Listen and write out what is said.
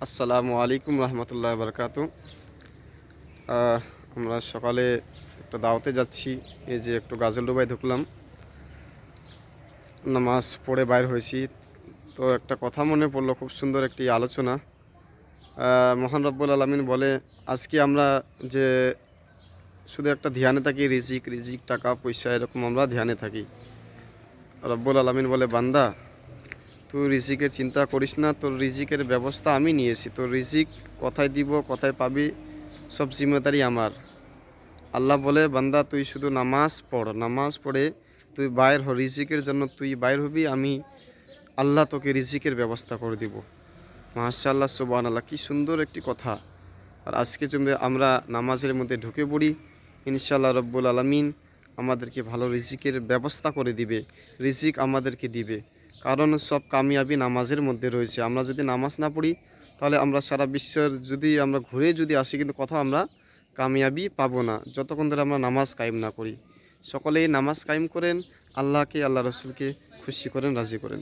আসসালামু আলাইকুম রহমতুল্লাহ বরকাতু। আমরা সকালে একটা দাওয়াতে যাচ্ছি। এই যে একটু গাজলডোবায় ঢুকলাম, নামাজ পড়ে বাইর হয়েছি। তো একটা কথা মনে পড়লো, খুব সুন্দর একটি আলোচনা। মহান রব্বুল আলমিন বলে, আজকে আমরা যে শুধু একটা ধ্যানে থাকি, রিজিক রিজিক টাকা পয়সা এরকম আমরা ধ্যানে থাকি। রব্বুল আলমিন বলে, বান্দা তুই রিজিকের চিন্তা করিস না, তোর রিজিকের ব্যবস্থা আমি নিয়েছি। তোর রিজিক কোথায় দিব, কোথায় পাবি, সব জিম্মেদারি আমার। আল্লাহ বলে, বান্দা তুই শুধু নামাজ পড়, নামাজ পড়ে তুই বাইর হ, রিজিকের জন্য তুই বাইর হবি, আমি আল্লাহ তোকে রিজিকের ব্যবস্থা করে দিব। মাশাআল্লাহ, সুবহানাল্লাহ, কি সুন্দর একটি কথা। আর আজকে যদি আমরা নামাজের মধ্যে ঢুকে পড়ি, ইনশাআল্লাহ রব্বুল আলামিন আমাদেরকে ভালো রিজিকের ব্যবস্থা করে দিবে, রিজিক আমাদেরকে দিবে। কারণ সব কামিয়াবি নামাজের মধ্যে রয়েছে। আমরা যদি নামাজ না পড়ি, তাহলে আমরা সারা বিশ্বের যদি আমরা ঘুরে যদি আসি, কিন্তু কোথাও আমরা কামিয়াবি পাবো না, যতক্ষণ ধরে আমরা নামাজ কায়েম না করি। সকলেই নামাজ কায়েম করেন, আল্লাহকে আল্লাহ রসুলকে খুশি করেন, রাজি করেন।